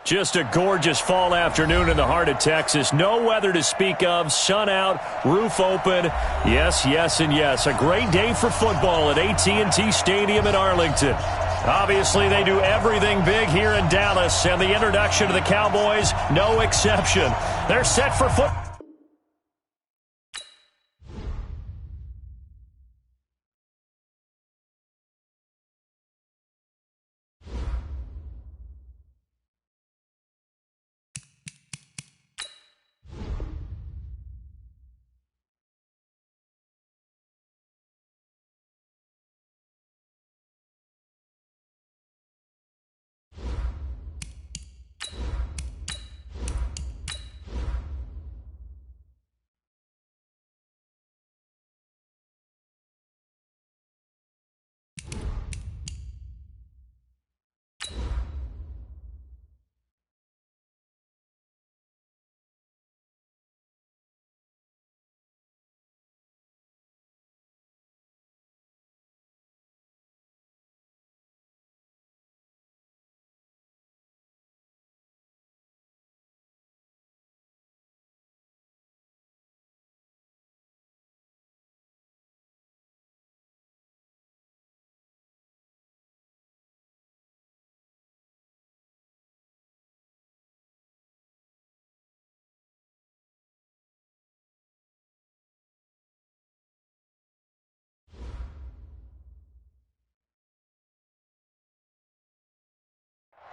Just a gorgeous fall afternoon in the heart of Texas. No weather to speak of. Sun out, roof open. Yes, yes, and yes. A great day for football at AT&T Stadium in Arlington. Obviously, they do everything big here in Dallas, and the introduction to the Cowboys, no exception. They're set for football.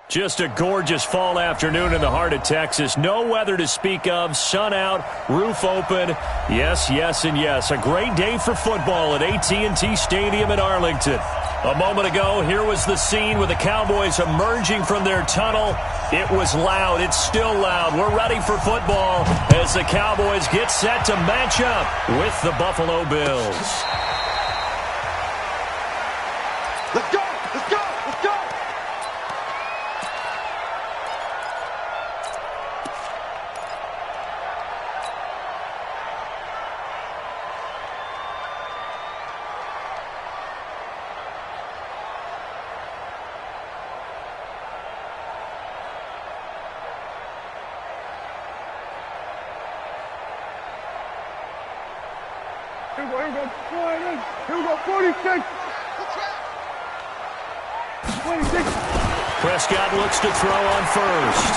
Just a gorgeous fall afternoon in the heart of Texas. No weather to speak of. Sun out, roof open. Yes, yes, and yes. A great day for football at AT&T Stadium in Arlington. A moment ago, here was the scene with the Cowboys emerging from their tunnel. It was loud. It's still loud. We're ready for football as the Cowboys get set to match up with the Buffalo Bills. Let's go! Let's go! Let's go! Here we go, 46. 26. Prescott looks to throw on first.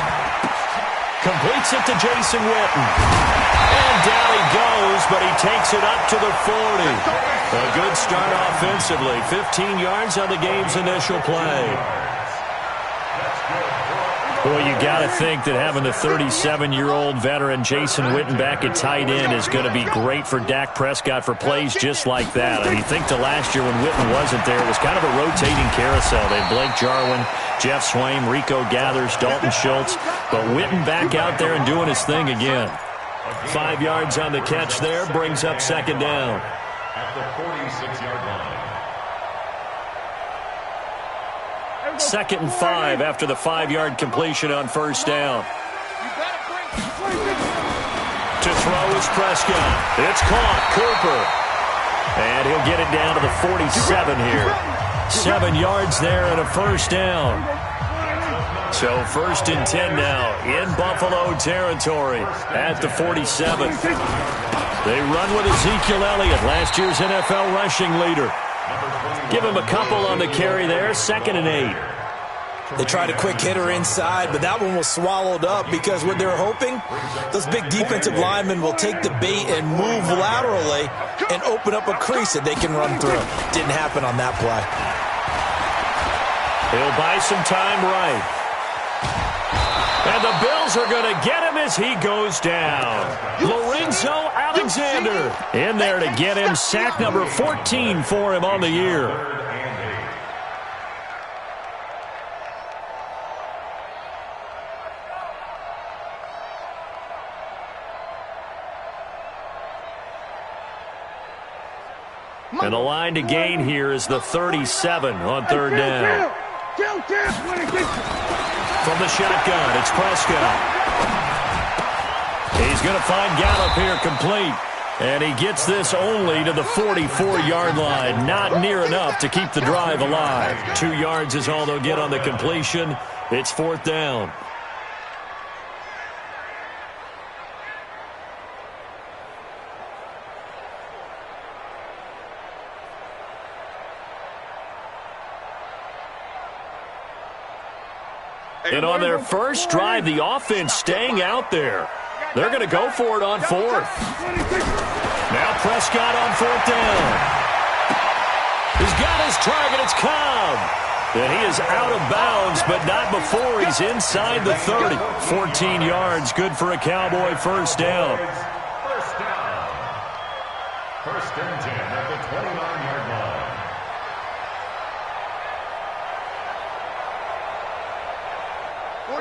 Completes it to Jason Witten. And down he goes, but he takes it up to the 40. A good start offensively. 15 yards on the game's initial play. Boy, you got to think that having the 37-year-old veteran Jason Witten back at tight end is going to be great for Dak Prescott for plays just like that. I mean, think to last year when Witten wasn't there, it was kind of a rotating carousel. They had Blake Jarwin, Jeff Swaim, Rico Gathers, Dalton Schultz, but Witten back out there and doing his thing again. 5 yards on the catch there, brings up second down. At the 46-yard line. Second and 5 after the 5-yard completion on first down. To throw is Prescott. It's caught. Cooper. And he'll get it down to the 47 here. 7 yards there and a first down. So first and 10 now in Buffalo territory at the 47. They run with Ezekiel Elliott, last year's NFL rushing leader. Give him a couple on the carry there, 2nd and 8. They tried a quick hitter inside, but that one was swallowed up because what they're hoping, those big defensive linemen will take the bait and move laterally and open up a crease that they can run through. Didn't happen on that play. He'll buy some time right. And the Bills are going to get him as he goes down. Lorenzo Alexander in there to get him. Sack number 14 for him on the year. And the line to gain here is the 37 on third down. From the shotgun, it's Prescott. He's going to find Gallup here complete. And he gets this only to the 44-yard line. Not near enough to keep the drive alive. 2 yards is all they'll get on the completion. It's fourth down. And on their first drive, the offense staying out there. They're going to go for it on fourth. Now Prescott on fourth down. He's got his target. It's Cobb. And he is out of bounds, but not before he's inside the 30. 14 yards, good for a Cowboy first down. First and 10 at the 29-yard line.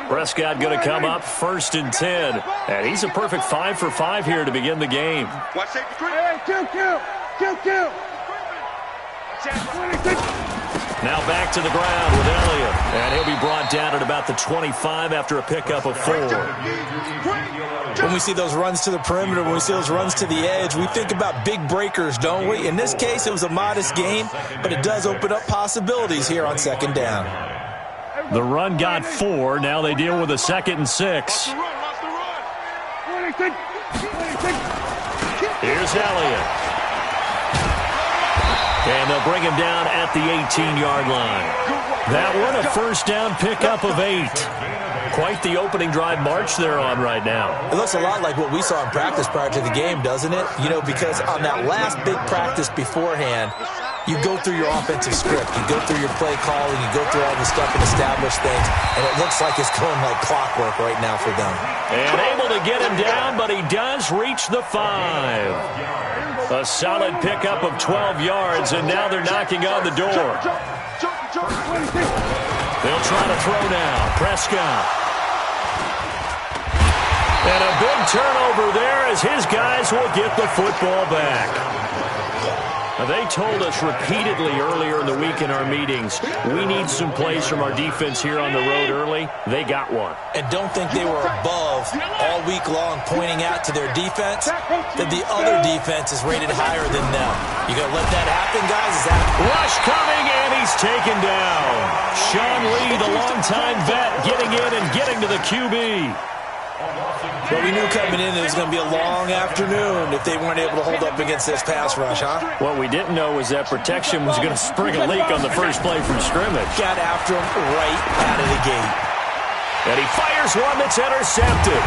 Prescott going to come up first and 10. And he's a perfect 5 for 5 here to begin the game. Watch safety. Hey, kill. Now back to the ground with Elliott. And he'll be brought down at about the 25 after a pickup of 4. When we see those runs to the perimeter, when we see those runs to the edge, we think about big breakers, don't we? In this case, it was a modest gain, but it does open up possibilities here on second down. The run got 4. Now they deal with a 2nd and 6. Here's Elliott. And they'll bring him down at the 18-yard line. That one a first down pickup of 8. Quite the opening drive march they're on right now. It looks a lot like what we saw in practice prior to the game, doesn't it? You know, because on that last big practice beforehand, you go through your offensive script. You go through your play calling. You go through all the stuff and establish things. And it looks like it's going like clockwork right now for them. And able to get him down, but he does reach the 5. A solid pickup of 12 yards, and now they're knocking on the door. They'll try to throw now. Prescott. And a big turnover there as his guys will get the football back. They told us repeatedly earlier in the week in our meetings, we need some plays from our defense here on the road early. They got one. And don't think they were above all week long pointing out to their defense that the other defense is rated higher than them. You going to let that happen, guys? Is that rush coming, and he's taken down. Sean Lee, the longtime vet, getting in and getting to the QB. Well, we knew coming in it was going to be a long afternoon if they weren't able to hold up against this pass rush, huh? What we didn't know was that protection was going to spring a leak on the first play from scrimmage. Got after him right out of the gate. And he fires one that's intercepted.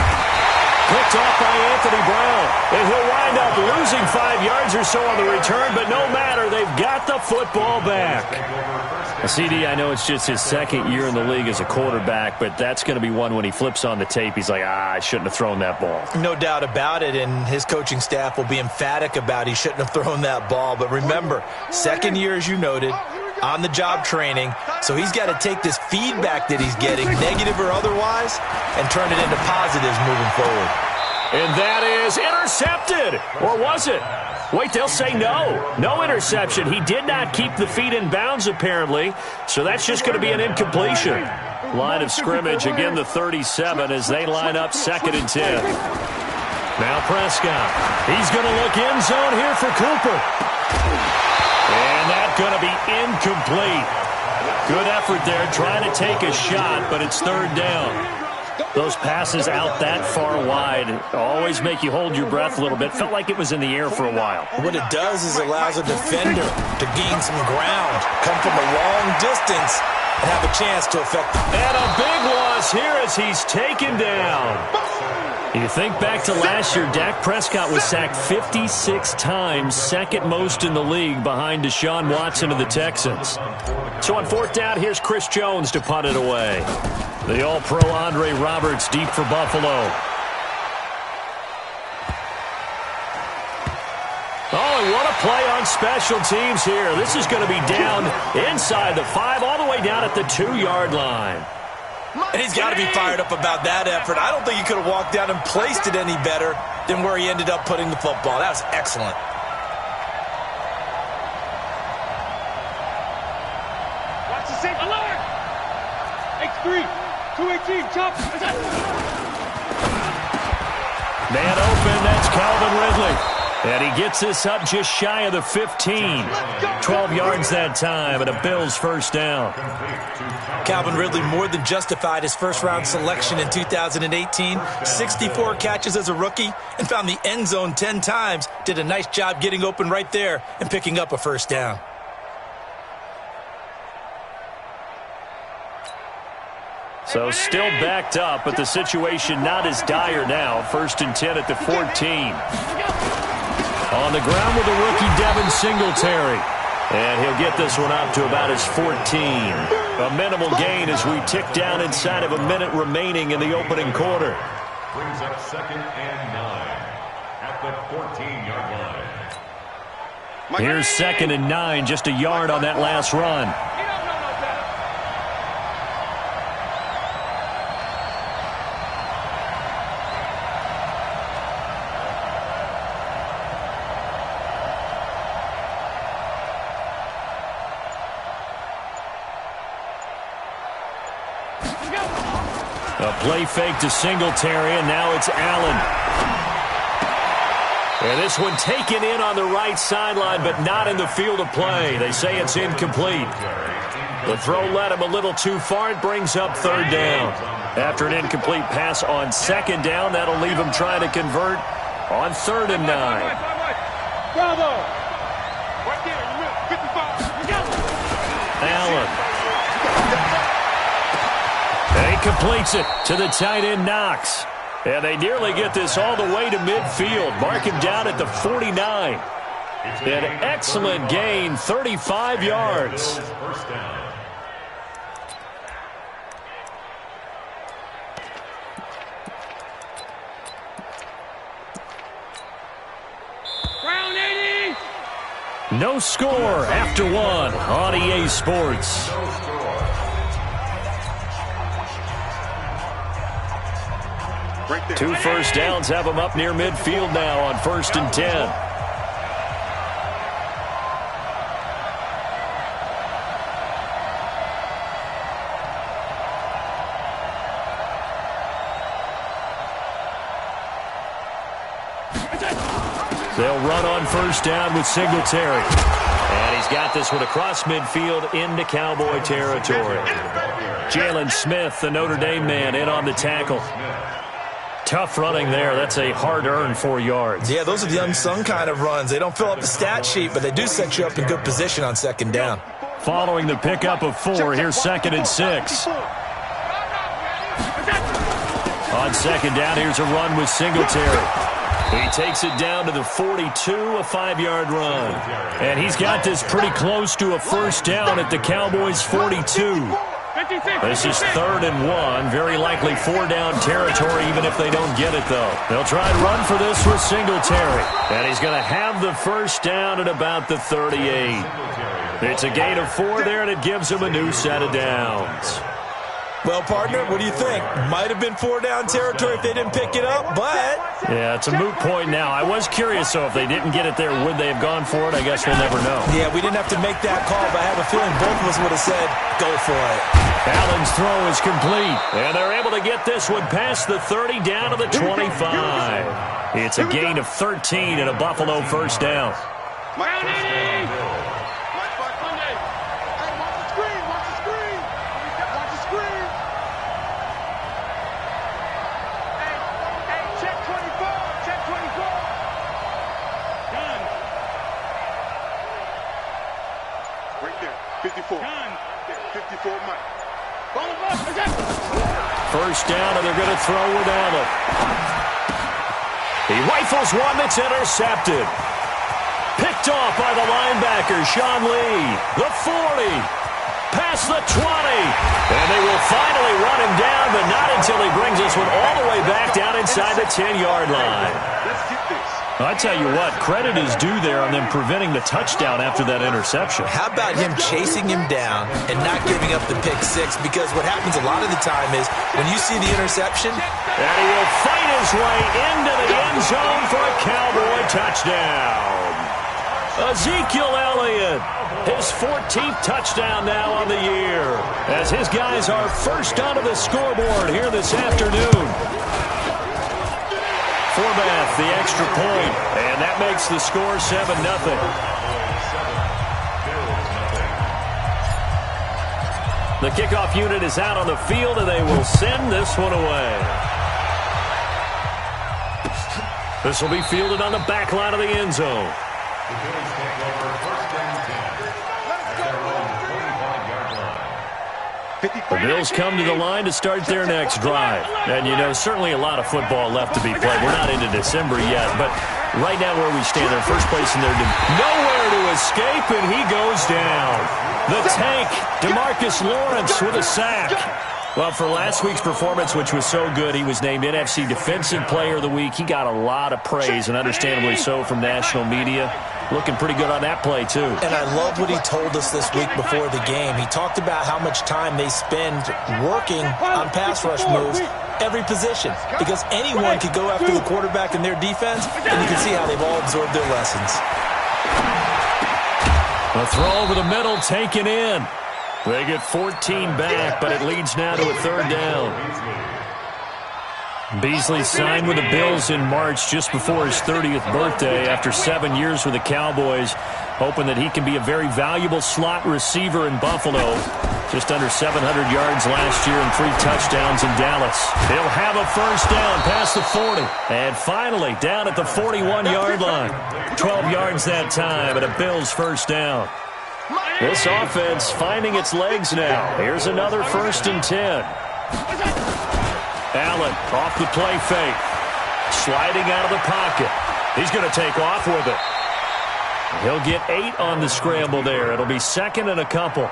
Picked off by Anthony Brown. And he'll wind up losing 5 yards or so on the return, but no matter, they've got the football back. CD, I know it's just his second year in the league as a quarterback, but that's going to be one when he flips on the tape. He's like, I shouldn't have thrown that ball. No doubt about it, and his coaching staff will be emphatic about he shouldn't have thrown that ball. But remember, second year, as you noted, on-the-job training, so he's got to take this feedback that he's getting, negative or otherwise, and turn it into positives moving forward. And that is intercepted. Or was it? Wait, they'll say no. No interception. He did not keep the feet in bounds, apparently, so that's just going to be an incompletion. Line of scrimmage, again, the 37 as they line up 2nd and 10. Now Prescott. He's going to look end zone here for Cooper. And that's going to be incomplete. Good effort there, trying to take a shot, but it's 3rd down. Those passes out that far wide always make you hold your breath a little bit. Felt like it was in the air for a while. What it does is allows a defender to gain some ground, come from a long distance, and have a chance to affect them. And a big loss here as he's taken down. You think back to last year, Dak Prescott was sacked 56 times, second most in the league behind Deshaun Watson of the Texans. So on 4th down, here's Chris Jones to punt it away. The All-Pro Andre Roberts deep for Buffalo. Oh, and what a play on special teams here. This is going to be down inside the 5, all the way down at the 2-yard line. And he's got to be fired up about that effort. I don't think he could have walked down and placed it any better than where he ended up putting the football. That was excellent. Watch the safety. Alert! X3. 218, chop. Man open, that's Calvin Ridley. And he gets this up just shy of the 15. 12 yards that time, and a Bills first down. Calvin Ridley more than justified his first-round selection in 2018. 64 catches as a rookie and found the end zone 10 times. Did a nice job getting open right there and picking up a first down. So still backed up, but the situation not as dire now. 1st and 10 at the 14. On the ground with the rookie Devin Singletary. And he'll get this one up to about his 14. A minimal gain as we tick down inside of a minute remaining in the opening quarter. Brings up 2nd and 9 at the 14-yard line. Here's 2nd and 9, just a yard on that last run. A play fake to Singletary, and now it's Allen. And this one taken in on the right sideline, but not in the field of play. They say it's incomplete. The throw led him a little too far. It brings up 3rd down. After an incomplete pass on 2nd down, that'll leave him trying to convert on 3rd and 9. Bravo! Right there, 55. Allen. And he completes it to the tight end, Knox. And they nearly get this all the way to midfield. Mark him down at the 49. An excellent gain, 35 yards. Round 80! No score after 1 on EA Sports. 2 first downs have them up near midfield now on 1st and 10. They'll run on 1st down with Singletary. And he's got this one across midfield into Cowboy territory. Jalen Smith, the Notre Dame man, in on the tackle. Tough running there. That's a hard-earned 4 yards. Yeah, those are the unsung kind of runs. They don't fill up the stat sheet, but they do set you up in good position on 2nd down. Following the pickup of 4, here's 2nd and 6. On 2nd down, here's a run with Singletary. He takes it down to the 42, a 5-yard run. And he's got this pretty close to a 1st down at the Cowboys' 42. This is 3rd and 1. Very likely 4-down territory, even if they don't get it, though. They'll try and run for this with Singletary. And he's going to have the 1st down at about the 38. It's a gain of 4 there, and it gives him a new set of downs. Well, partner, what do you think? Might have been 4-down territory if they didn't pick it up, but... Yeah, it's a moot point now. I was curious, though, if they didn't get it there, would they have gone for it? I guess we'll never know. Yeah, we didn't have to make that call, but I have a feeling both of us would have said, go for it. Allen's throw is complete, and they're able to get this one past the 30 down to the 25. It's a gain of 13 and a Buffalo 1st down. Round 80! First down, and they're going to throw with Allen. He rifles one that's intercepted. Picked off by the linebacker, Sean Lee. The 40. Past the 20. And they will finally run him down, but not until he brings this one all the way back down inside the 10-yard line. Let's get this. I tell you what, credit is due there on them preventing the touchdown after that interception. How about him chasing him down and not giving up the pick 6? Because what happens a lot of the time is when you see the interception, and he will fight his way into the end zone for a Cowboy touchdown. Ezekiel Elliott, his 14th touchdown now on the year, as his guys are first onto the scoreboard here this afternoon. Forbath, the extra point, and that makes the score 7-0. The kickoff unit is out on the field, and they will send this one away. This will be fielded on the back line of the end zone. The Bills take over 1st and 10 at their own 25-yard line. The Bills come to the line to start their next drive. And, you know, certainly a lot of football left to be played. We're not into December yet, but right now where we stand, they're first place in their division. Nowhere to escape, and he goes down. The tank, DeMarcus Lawrence with a sack. Well, for last week's performance, which was so good, he was named NFC Defensive Player of the Week. He got a lot of praise, and understandably so, from national media. Looking pretty good on that play, too. And I love what he told us this week before the game. He talked about how much time they spend working on pass rush moves, every position, because anyone could go after the quarterback in their defense, and you can see how they've all absorbed their lessons. A throw over the middle, taken in. They get 14 back, but it leads now to a third down. Beasley signed with the Bills in March just before his 30th birthday after 7 years with the Cowboys, hoping that he can be a very valuable slot receiver in Buffalo. Just under 700 yards last year and 3 touchdowns in Dallas. He'll have a first down past the 40. And finally, down at the 41-yard line. 12 yards that time and a Bills first down. This offense finding its legs now. Here's another 1st and 10. Allen off the play fake. Sliding out of the pocket. He's going to take off with it. He'll get 8 on the scramble there. It'll be 2nd and a couple.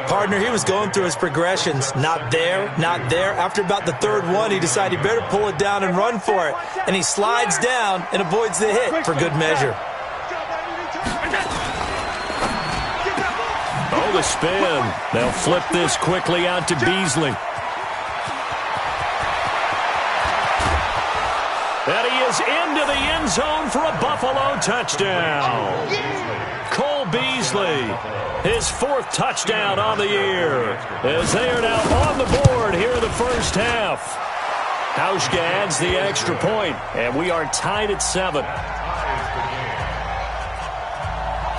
Partner, he was going through his progressions. Not there, not there. After about the 3rd one, he decided he better pull it down and run for it. And he slides down and avoids the hit for good measure. Oh, the spin. They'll flip this quickly out to Beasley. And he is into the end zone for a Buffalo touchdown. Cole Beasley, his 4th touchdown on the year, as they are now on the board here in the first half. Hauschka adds the extra point, and we are tied at 7.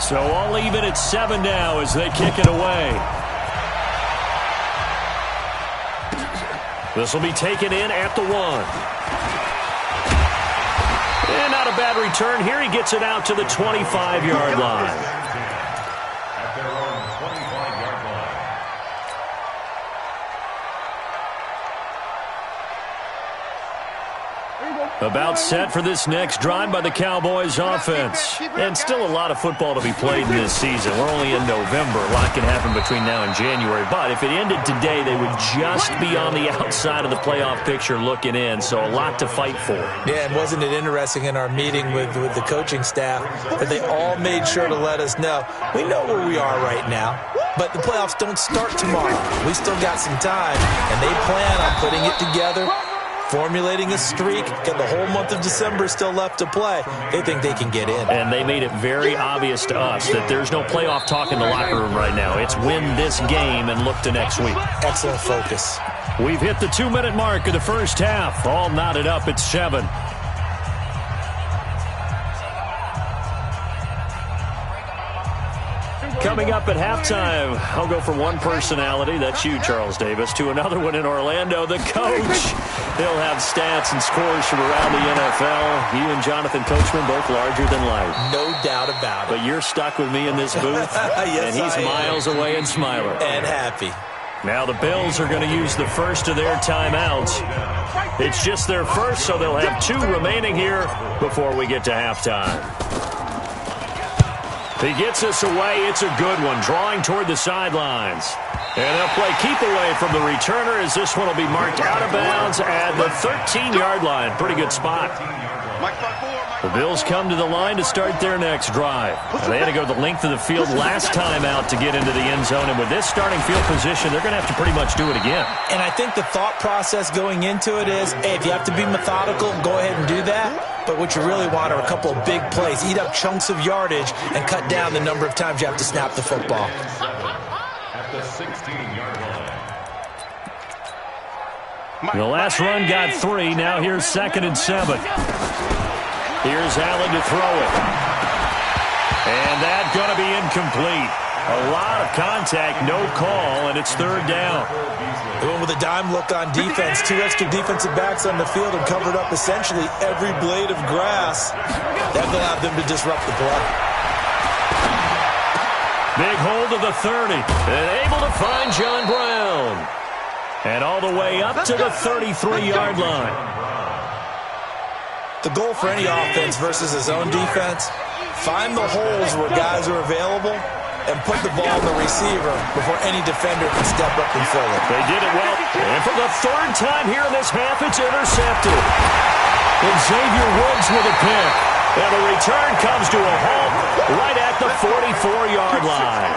So all even at 7 now as they kick it away. This will be taken in at the 1. And not a bad return. Here he gets it out to the 25-yard line. At their own 25-yard line. About set for this next drive by the Cowboys offense. And still a lot of football to be played in this season. We're only in November. A lot can happen between now and January. But if it ended today, they would just be on the outside of the playoff picture looking in. So a lot to fight for. Yeah, and wasn't it interesting in our meeting with the coaching staff that they all made sure to let us know, we know where we are right now, but the playoffs don't start tomorrow. We still got some time, and they plan on putting it together, formulating a streak, got the whole month of December still left to play. They think they can get in. And they made it very obvious to us that there's no playoff talk in the locker room right now. It's win this game and look to next week. Excellent focus. We've hit the 2-minute mark of the first half. All knotted up at 7. Coming up at halftime, I'll go from one personality, that's you, Charles Davis, to another one in Orlando, the coach. He'll have stats and scores from around the NFL. You and Jonathan Coachman, both larger than life. No doubt about it. But you're stuck with me in this booth, yes, and he's miles away and smiling. And happy. Now the Bills are going to use the first of their timeouts. It's just their first, so they'll have 2 remaining here before we get to halftime. He gets us away. It's a good one, drawing toward the sidelines. And they'll play keep away from the returner as this one will be marked out of bounds at the 13-yard line. Pretty good spot. The Bills come to the line to start their next drive. And they had to go the length of the field last time out to get into the end zone. And with this starting field position, they're going to have to pretty much do it again. And I think the thought process going into it is, hey, if you have to be methodical, go ahead and do that. But what you really want are a couple of big plays. Eat up chunks of yardage and cut down the number of times you have to snap the football. At the 16-yard line. The last run got 3. Now here's 2nd and 7. Here's Allen to throw it. And that's going to be incomplete. A lot of contact, no call, and it's 3rd down. They went with a dime look on defense. 2 extra defensive backs on the field and covered up essentially every blade of grass. That allowed them to disrupt the play. Big hold of the 30. And able to find John Brown. And all the way up to the 33-yard line. The goal for any offense versus his own defense, find the holes where guys are available and put the ball in the receiver before any defender can step up and fill it. They did it well. And for the third time here in this half, it's intercepted. And Xavier Woods with a pick. And the return comes to a halt right at the 44-yard line.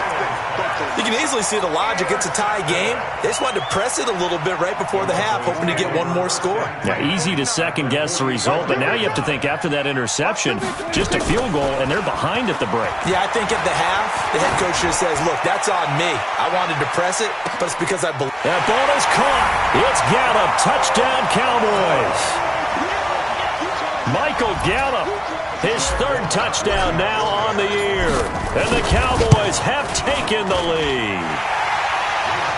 You can easily see the logic. It's a tie game. They just wanted to press it a little bit right before the half, hoping to get one more score. Yeah, easy to second-guess the result, but now you have to think after that interception, just a field goal, and they're behind at the break. Yeah, I think at the half, the head coach just says, look, that's on me. I wanted to press it, but it's because I believe. That ball is caught. It's Gallup. Touchdown, Cowboys. Michael Gallup. His third touchdown now on the year. And the Cowboys have taken the lead.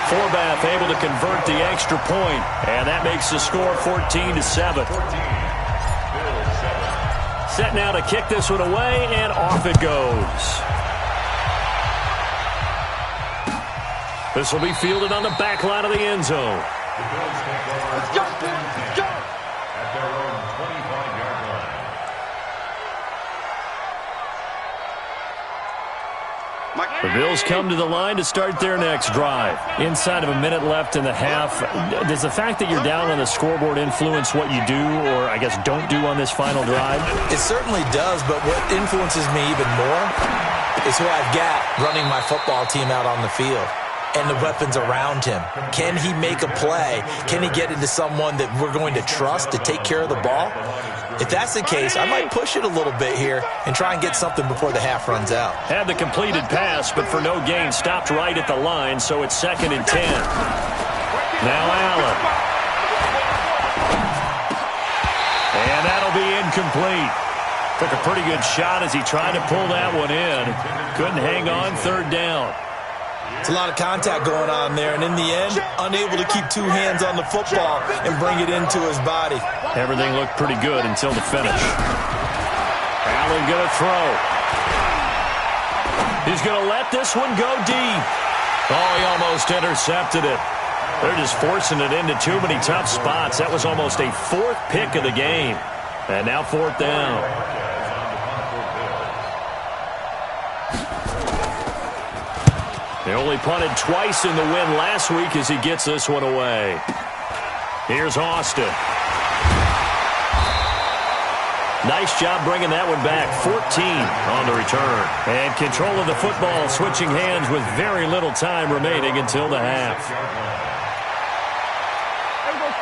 Forbath able to convert the extra point, and that makes the score 14-7. Set now to kick this one away, and off it goes. This will be fielded on the back line of the end zone. Let's go. At their own 25-yard line. The Bills come to the line to start their next drive. Inside of a minute left in the half, does the fact that you're down on the scoreboard influence what you do, or I guess don't do on this final drive? It certainly does, but what influences me even more is who I've got running my football team out on the field and the weapons around him. Can he make a play? Can he get into someone that we're going to trust to take care of the ball? If that's the case, I might push it a little bit here and try and get something before the half runs out. Had the completed pass, but for no gain, stopped right at the line, so it's 2nd and 10. Now Allen. And that'll be incomplete. Took a pretty good shot as he tried to pull that one in. Couldn't hang on, 3rd down. It's a lot of contact going on there, and in the end, unable to keep 2 hands on the football and bring it into his body. Everything looked pretty good until the finish. Allen going to throw. He's going to let this one go deep. Oh, he almost intercepted it. They're just forcing it into too many tough spots. That was almost a 4th pick of the game. And now 4th down. They only punted twice in the win last week as he gets this one away. Here's Austin. Nice job bringing that one back. 14 on the return. And control of the football switching hands with very little time remaining until the half.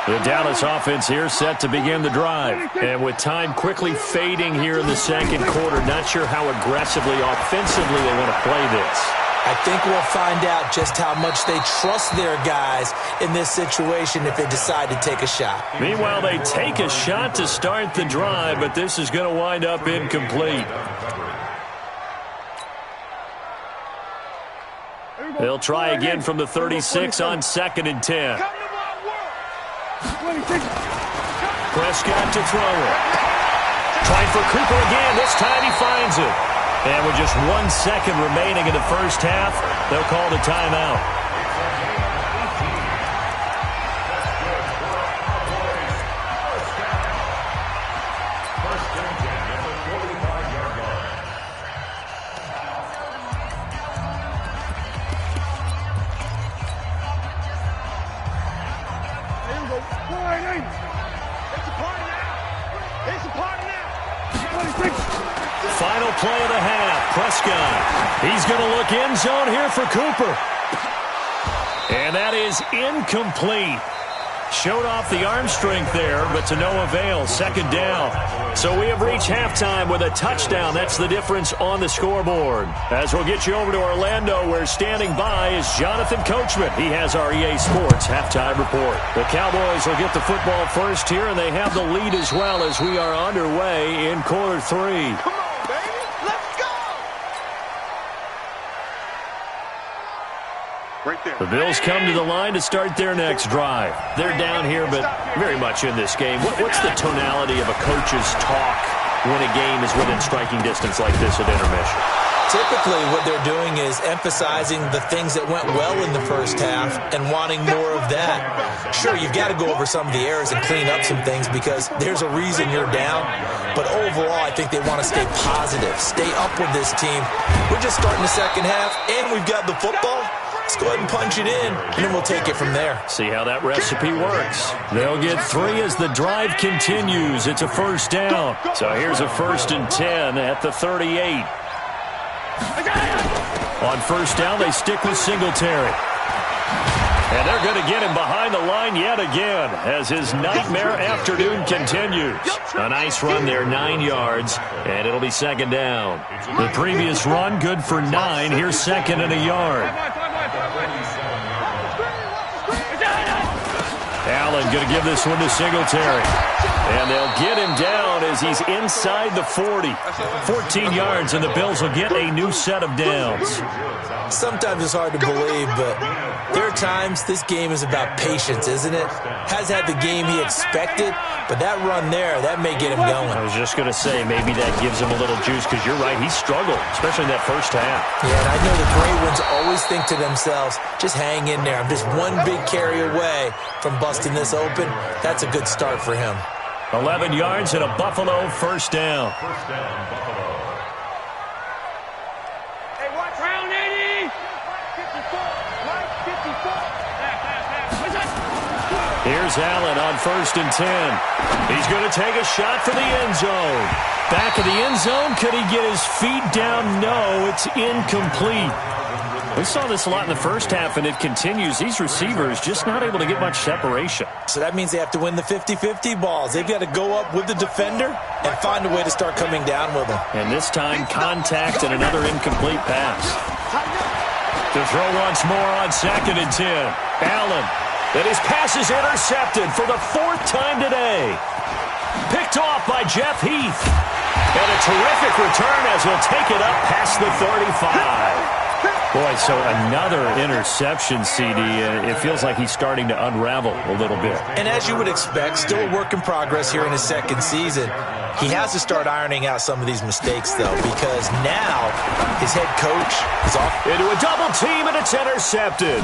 The Dallas offense here set to begin the drive. And with time quickly fading here in the second quarter, not sure how aggressively, offensively they want to play this. I think we'll find out just how much they trust their guys in this situation if they decide to take a shot. Meanwhile, they take a shot to start the drive, but this is going to wind up incomplete. They'll try again from the 36 on 2nd and 10. Prescott to throw it. Trying for Cooper again. This time he finds it. And with just 1 second remaining in the first half, they'll call the timeout. Final play of the half. Prescott. He's going to look end zone here for Cooper. And that is incomplete. Showed off the arm strength there, but to no avail. 2nd down. So we have reached halftime with a touchdown. That's the difference on the scoreboard. As we'll get you over to Orlando, where standing by is Jonathan Coachman. He has our EA Sports halftime report. The Cowboys will get the football first here, and they have the lead as well as we are underway in quarter 3. Come on, baby. Let's go. Right there. The Bills come to the line to start their next drive. They're down here, but very much in this game. What's the tonality of a coach's talk when a game is within striking distance like this at intermission? Typically, what they're doing is emphasizing the things that went well in the first half and wanting more of that. Sure, you've got to go over some of the errors and clean up some things because there's a reason you're down. But overall, I think they want to stay positive, stay up with this team. We're just starting the second half, and we've got the football. Let's go ahead and punch it in, and then we'll take it from there. See how that recipe works. They'll get 3 as the drive continues. It's a first down. So here's a 1st and 10 at the 38. On first down, they stick with Singletary. And they're going to get him behind the line yet again as his nightmare afternoon continues. A nice run there, 9 yards, and it'll be second down. The previous run, good for 9. Here's 2nd and a yard. Allen going to give this one to Singletary. And they'll get him down as he's inside the 40. 14 yards, and the Bills will get a new set of downs. Sometimes it's hard to believe, but there are times this game is about patience, isn't it? Has had the game he expected, but that run there, that may get him going. I was just going to say, maybe that gives him a little juice, because you're right, he struggled, especially in that first half. Yeah, and I know the great ones always think to themselves, just hang in there. I'm just one big carry away from busting this open. That's a good start for him. 11 yards and a Buffalo first down. Hey, watch round 80. 54. Here's Allen on 1st and 10. He's going to take a shot for the end zone. Back of the end zone. Could he get his feet down? No, it's incomplete. We saw this a lot in the first half, and it continues. These receivers just not able to get much separation. So that means they have to win the 50-50 balls. They've got to go up with the defender and find a way to start coming down with them. And this time, contact and another incomplete pass. To throw once more on 2nd and 10. Allen. And his pass is intercepted for the 4th time today. Picked off by Jeff Heath. And a terrific return as he'll take it up past the 35. Boy, so another interception, CD. It feels like he's starting to unravel a little bit. And as you would expect, still a work in progress here in his second season. He has to start ironing out some of these mistakes, though, because now his head coach is off. Into a double team, and it's intercepted.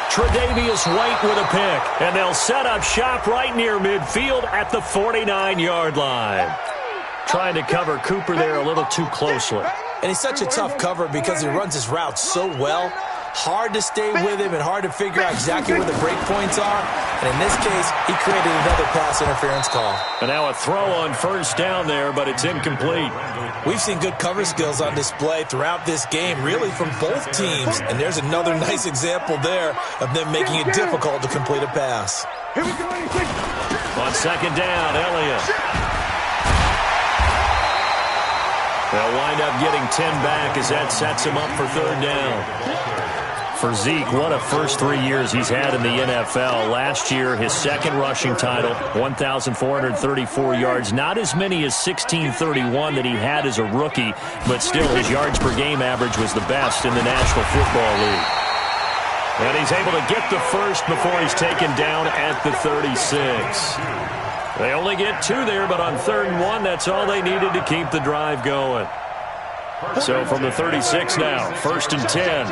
Tre'Davious White with a pick, and they'll set up shop right near midfield at the 49-yard line. Trying to cover Cooper there a little too closely. And he's such a tough cover because he runs his route so well. Hard to stay with him and hard to figure out exactly where the break points are. And in this case, he created another pass interference call. And now a throw on first down there, but it's incomplete. We've seen good cover skills on display throughout this game, really from both teams. And there's another nice example there of them making it difficult to complete a pass. On second down, Elliott. They'll wind up getting 10 back as that sets him up for 3rd down. For Zeke, what a first 3 years he's had in the NFL. Last year, his 2nd rushing title, 1,434 yards. Not as many as 1,631 that he had as a rookie, but still his yards per game average was the best in the National Football League. And he's able to get the first before he's taken down at the 36. They only get 2 there, but on 3rd and 1, that's all they needed to keep the drive going. So from the 36 now, 1st and 10.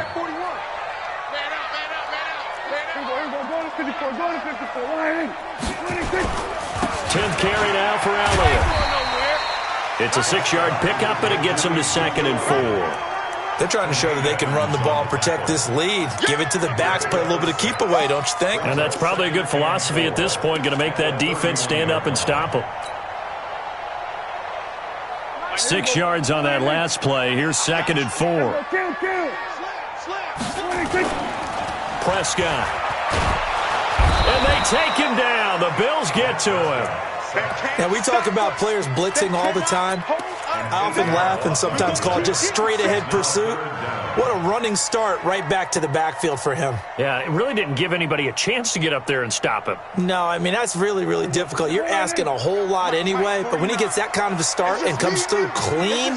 10th carry now for Elliott. It's a 6-yard pickup, and it gets him to 2nd and 4. They're trying to show that they can run the ball and protect this lead. Give it to the backs, play a little bit of keep away, don't you think? And that's probably a good philosophy at this point, going to make that defense stand up and stop them. 6 yards on that last play. Here's 2nd and 4. Prescott. And they take him down. The Bills get to him. Now, we talk about players blitzing all the time. I often laugh and sometimes call it just straight-ahead pursuit. What a running start right back to the backfield for him. Yeah, it really didn't give anybody a chance to get up there and stop him. No, I mean, that's really, really difficult. You're asking a whole lot anyway, but when he gets that kind of a start and comes through clean,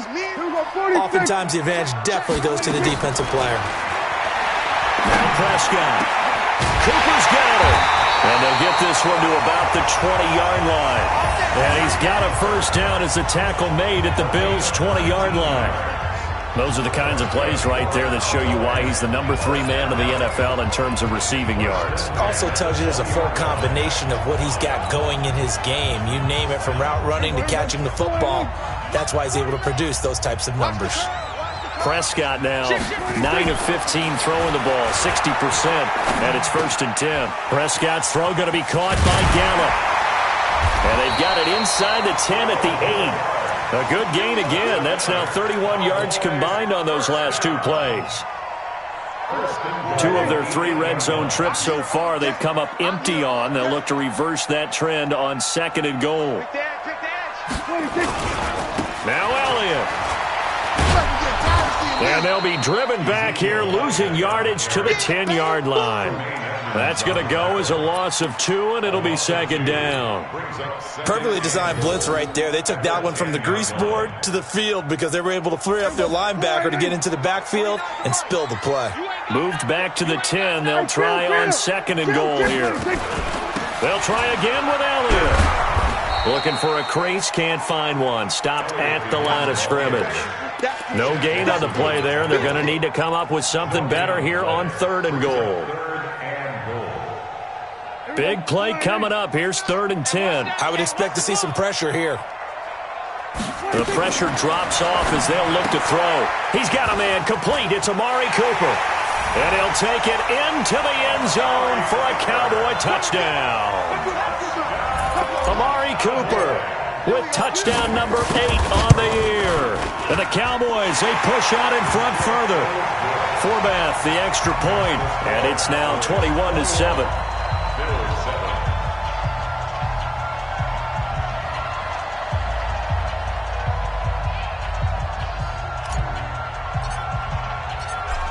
oftentimes the advantage definitely goes to the defensive player. Now Prescott. Cooper's got it. And they'll get this one to about the 20-yard line. And he's got a first down as the tackle made at the Bills' 20-yard line. Those are the kinds of plays right there that show you why he's the #3 man in the NFL in terms of receiving yards. Also tells you there's a full combination of what he's got going in his game. You name it, from route running to catching the football. That's why he's able to produce those types of numbers. Prescott now 9 of 15 throwing the ball, 60%, and it's 1st and 10. Prescott's throw going to be caught by Gallup. And they've got it inside the 10 at the 8. A good gain again. That's now 31 yards combined on those last 2 plays. 2 of their 3 red zone trips so far they've come up empty on. They'll look to reverse that trend on 2nd and goal. Now Elliott. And they'll be driven back here, losing yardage to the 10-yard line. That's going to go as a loss of 2, and it'll be 2nd down. Perfectly designed blitz right there. They took that one from the grease board to the field because they were able to free up their linebacker to get into the backfield and spill the play. Moved back to the 10. They'll try on 2nd and goal here. They'll try again with Elliott. Looking for a crease, can't find one. Stopped at the line of scrimmage. No gain on the play there, and they're going to need to come up with something better here on 3rd and goal. Big play coming up. Here's 3rd and 10. I would expect to see some pressure here. The pressure drops off as they'll look to throw. He's got a man complete. It's Amari Cooper. And he'll take it into the end zone for a Cowboy touchdown. Amari Cooper with touchdown number 8 on the year. And the Cowboys, they push out in front further. Forbath, the extra point, and it's now 21-7.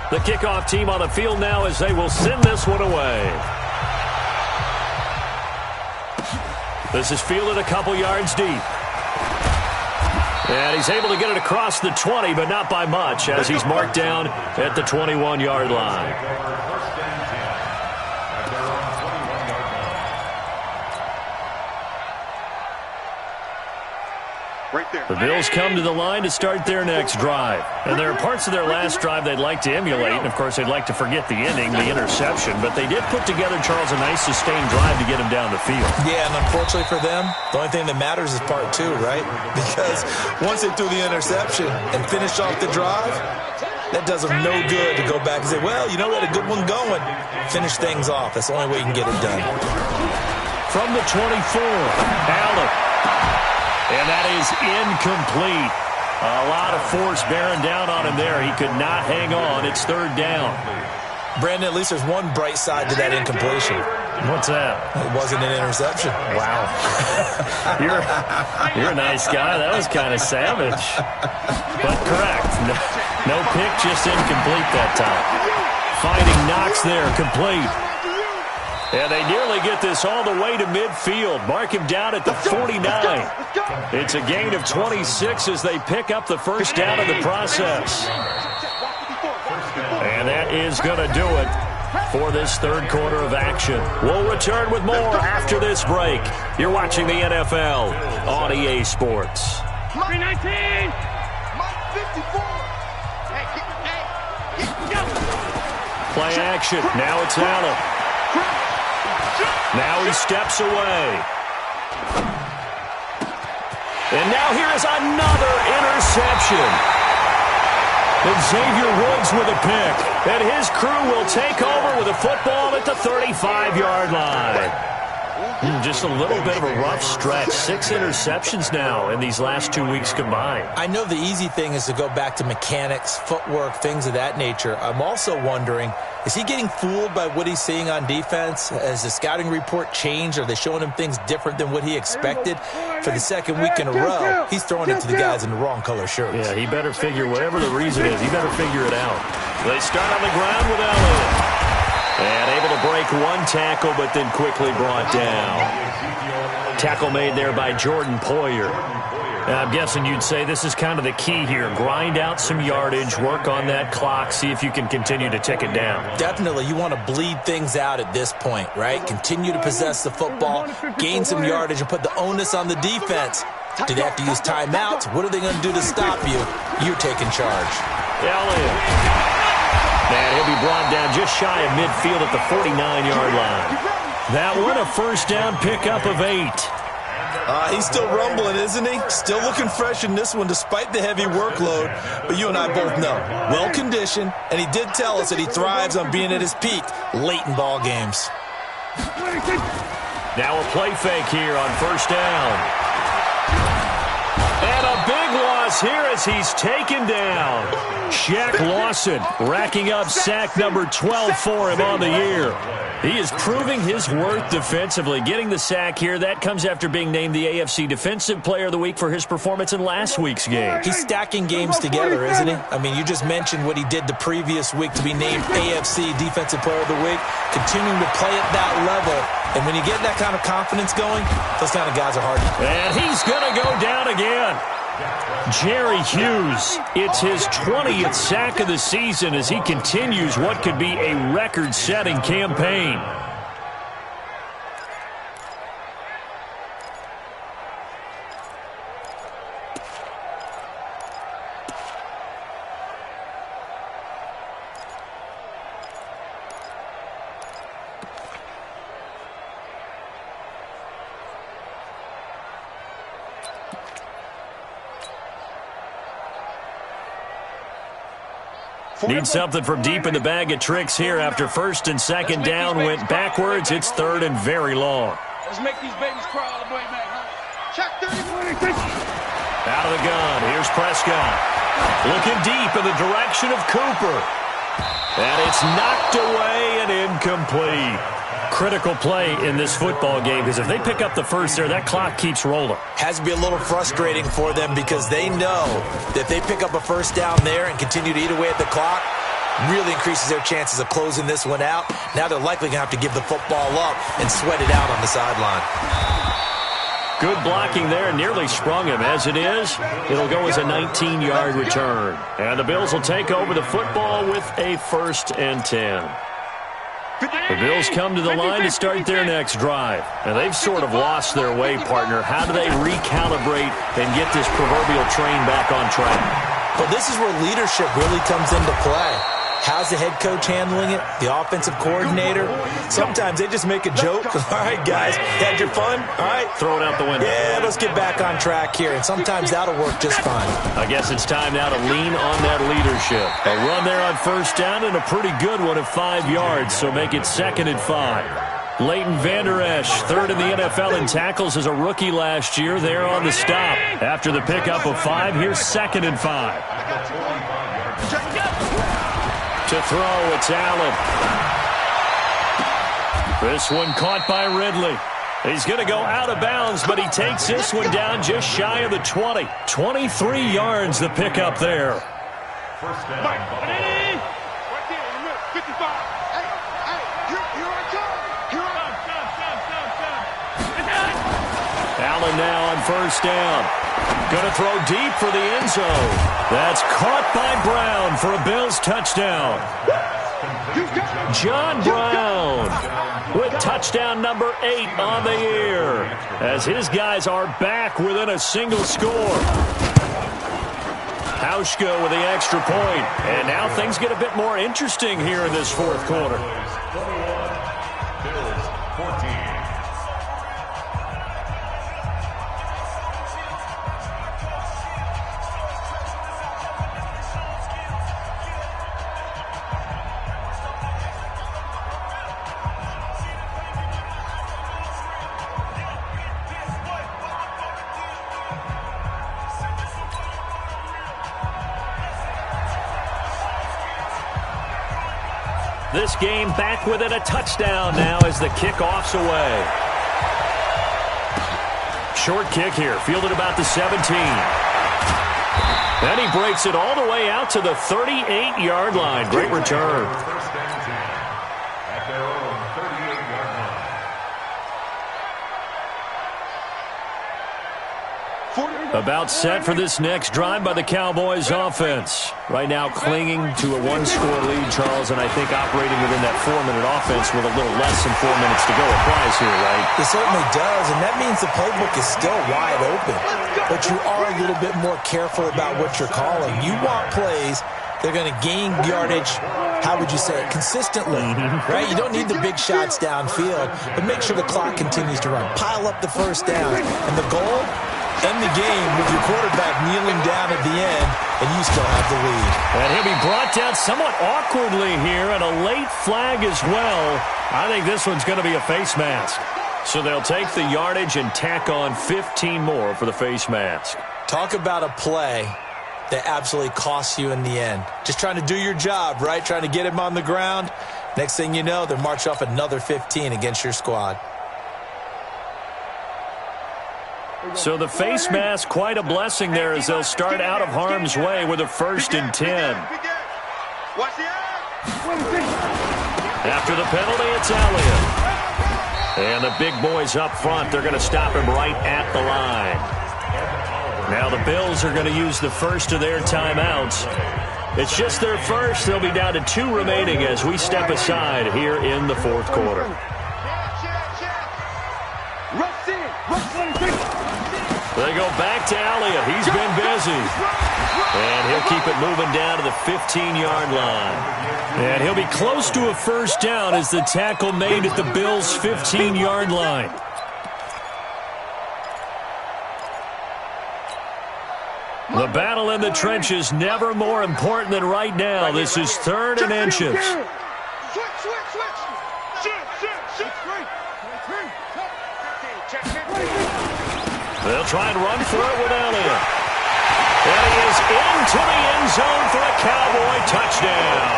The kickoff team on the field now as they will send this one away. This is fielded a couple yards deep. And he's able to get it across the 20, but not by much, as he's marked down at the 21-yard line. The Bills come to the line to start their next drive. And there are parts of their last drive they'd like to emulate. And, of course, they'd like to forget the inning, the interception. But they did put together, Charles, a nice sustained drive to get him down the field. Yeah, and unfortunately for them, the only thing that matters is part 2, right? Because once they threw the interception and finished off the drive, that does them no good to go back and say, well, you know, we had a good one going. Finish things off. That's the only way you can get it done. From the 24, Allen. And that is incomplete. A lot of force bearing down on him there. He could not hang on. It's 3rd down. Brandon, at least there's one bright side to that incompletion. What's that? It wasn't an interception. Wow. You're a nice guy. That was kind of savage. But correct. No pick, just incomplete that time. Fighting Knox there, complete. And they nearly get this all the way to midfield. Mark him down at the 49. It's a gain of 26 as they pick up the 1st down of the process. And that is going to do it for this 3rd quarter of action. We'll return with more after this break. You're watching the NFL on EA Sports. 319! Play action. Now it's Allen. Now he steps away. And now here is another interception. And Xavier Woods with a pick. And his crew will take over with a football at the 35-yard line. Just a little bit of a rough stretch. 6 interceptions now in these last 2 weeks combined. I know the easy thing is to go back to mechanics, footwork, things of that nature. I'm also wondering, is he getting fooled by what he's seeing on defense? Has the scouting report changed? Are they showing him things different than what he expected? For the 2nd week in a row, he's throwing it to the guys in the wrong color shirts. Yeah, he better figure, whatever the reason is, he better figure it out. They start on the ground with Elliott. And able to break one tackle, but then quickly brought down. Tackle made there by Jordan Poyer. And I'm guessing you'd say this is kind of the key here. Grind out some yardage, work on that clock, see if you can continue to tick it down. Definitely. You want to bleed things out at this point, right? Continue to possess the football, gain some yardage, and put the onus on the defense. Do they have to use timeouts? What are they going to do to stop you? You're taking charge. Elliott. And he'll be brought down just shy of midfield at the 49-yard line. That one, a first down pickup of 8. He's still rumbling, isn't he? Still looking fresh in this one despite the heavy workload. But you and I both know, well-conditioned, and he did tell us that he thrives on being at his peak late in ball games. Now a play fake here on first down. And a big loss here as he's taken down. Shaq Lawson racking up sack number 12 for him on the year. He is proving his worth defensively. Getting the sack here, that comes after being named the AFC Defensive Player of the Week for his performance in last week's game. He's stacking games together, isn't he? I mean, you just mentioned what he did the previous week to be named AFC Defensive Player of the Week, continuing to play at that level. And when you get that kind of confidence going, those kind of guys are hard. And he's going to go down again. Jerry Hughes, it's his 20th sack of the season as he continues what could be a record-setting campaign. Need something from deep in the bag of tricks here after first and second down went backwards. It's third and very long. Let's make these babies cry all the way back home. Check 30. Out of the gun. Here's Prescott. Looking deep in the direction of Cooper. And it's knocked away and incomplete. Critical play in this football game because if they pick up the first there, that clock keeps rolling. Has to be a little frustrating for them because they know that if they pick up a first down there and continue to eat away at the clock, really increases their chances of closing this one out. Now they're likely going to have to give the football up and sweat it out on the sideline. Good blocking there, nearly sprung him. As it is, it'll go as a 19-yard return. And the Bills will take over the football with a 1st and 10. The Bills come to the line to start their next drive. And they've sort of lost their way, partner. How do they recalibrate and get this proverbial train back on track? But this is where leadership really comes into play. How's the head coach handling it? The offensive coordinator? Sometimes they just make a joke. All right, guys, had your fun? All right. Throw it out the window. Yeah, let's get back on track here. And sometimes that'll work just fine. I guess it's time now to lean on that leadership. A run there on first down and a pretty good one at 5 yards, so make it 2nd and 5. Leighton Vander Esch, 3rd in the NFL in tackles as a rookie last year. There on the stop. After the pickup of 5, here's 2nd and 5. To throw, it's Allen. This one caught by Ridley. He's going to go out of bounds, but he takes this one down just shy of the 20. 23 yards the pickup there. First down. Right there in the middle, 55. Hey, here I come. Here I come. Allen now on first down. Going to throw deep for the end zone. That's caught by Brown for a Bills touchdown. John Brown with touchdown number 8 on the year as his guys are back within a single score. Hauschka with the extra point. And now things get a bit more interesting here in this 4th quarter. 21, Bills 14. This game back within a touchdown now as the kickoff's away. Short kick here, fielded about the 17. Then he breaks it all the way out to the 38-yard line. Great return. First and 10 at their own 38-yard line. About set for this next drive by the Cowboys offense. Right now clinging to a 1-score lead, Charles, and I think operating within that 4-minute offense with a little less than 4 minutes to go applies here, right? It certainly does, and that means the playbook is still wide open. But you are a little bit more careful about what you're calling. You want plays They're going to gain yardage, how would you say it, consistently, right? You don't need the big shots downfield, but make sure the clock continues to run. Pile up the first down. And the goal, end the game with your quarterback kneeling down at the end, and you still have the lead. And he'll be brought down somewhat awkwardly here, and a late flag as well. I think this one's going to be a face mask. So they'll take the yardage and tack on 15 more for the face mask. Talk about a play that absolutely costs you in the end. Just trying to do your job, right? Trying to get him on the ground. Next thing you know, they're marching off another 15 against your squad. So the face mask, quite a blessing there as they'll start out of harm's way with a 1st and 10. After the penalty, it's Elliott. And the big boys up front, they're going to stop him right at the line. Now the Bills are going to use the first of their timeouts. It's just their first. They'll be down to 2 remaining as we step aside here in the 4th quarter. They go back to Elliott. He's been busy. And he'll keep it moving down to the 15-yard line. And he'll be close to a first down as the tackle made at the Bills' 15-yard line. The battle in the trenches never more important than right now. This is 3rd and inches. They'll try and run for it with Elliott. And he is into the end zone for a Cowboy touchdown.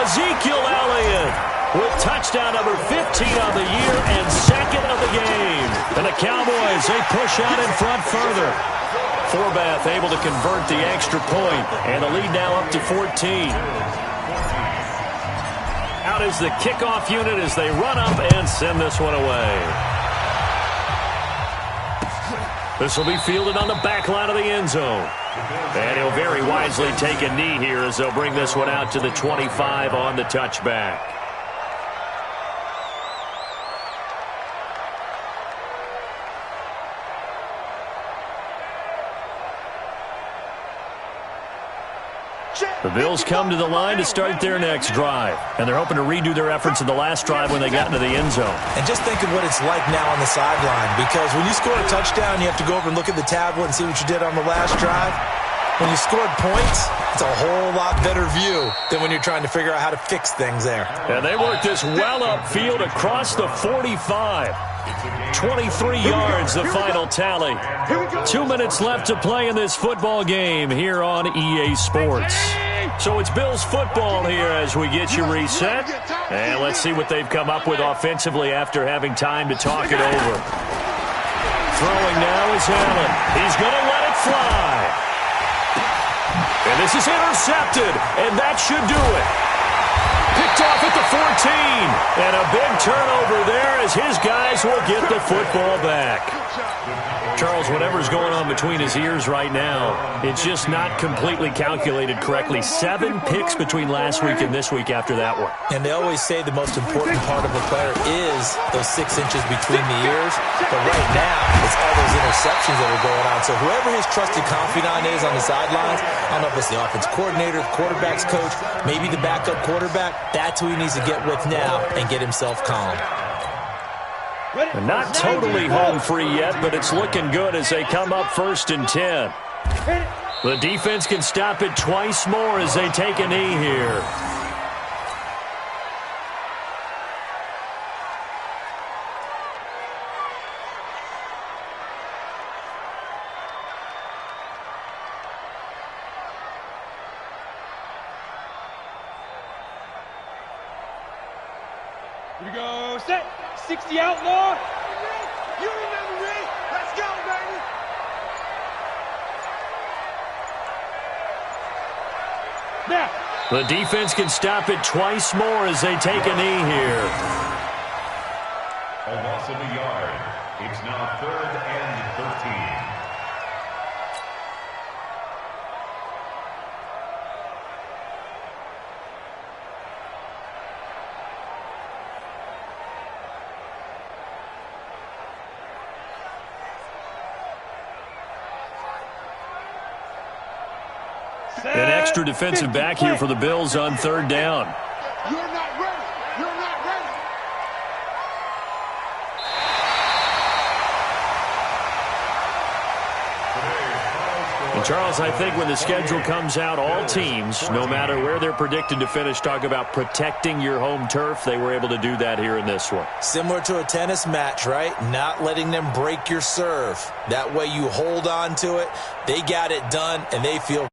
Ezekiel Elliott with touchdown number 15 on the year and 2nd of the game. And the Cowboys, they push out in front further. Forbath able to convert the extra point, and the lead now up to 14. Out is the kickoff unit as they run up and send this one away. This will be fielded on the back line of the end zone. And he'll very wisely take a knee here as they'll bring this one out to the 25 on the touchback. The Bills come to the line to start their next drive. And they're hoping to redo their efforts in the last drive when they got into the end zone. And just think of what it's like now on the sideline. Because when you score a touchdown, you have to go over and look at the tablet and see what you did on the last drive. When you scored points, it's a whole lot better view than when you're trying to figure out how to fix things there. And they work this well upfield across the 45. 23 yards, the final tally. 2 minutes left to play in this football game here on EA Sports. So it's Bills football here as we get you reset. And let's see what they've come up with offensively after having time to talk it over. Throwing now is Allen. He's going to let it fly. And this is intercepted, and that should do it. Picked off at the 14. And a big turnover there as his guys will get the football back. Charles, whatever's going on between his ears right now, it's just not completely calculated correctly. 7 picks between last week and this week after that one. And they always say the most important part of a player is those 6 inches between the ears. But right now, it's all those interceptions that are going on. So whoever his trusted confidant is on the sidelines, I don't know if it's the offense coordinator, the quarterback's coach, maybe the backup quarterback, that's who he needs to get with now and get himself calm. And not totally home free yet, but it's looking good as they come up 1st and 10. The defense can stop it twice more as they take a knee here. Here we go, set. 60 outlaw. You remember me. Let's go, baby. Now. The defense can stop it twice more as they take a knee here. A loss of a yard. It's now 3rd and 13. An extra defensive back here for the Bills on third down. You're not ready. You're not ready. And Charles, I think when the schedule comes out, all teams, no matter where they're predicted to finish, talk about protecting your home turf. They were able to do that here in this one. Similar to a tennis match, right? Not letting them break your serve. That way you hold on to it. They got it done, and they feel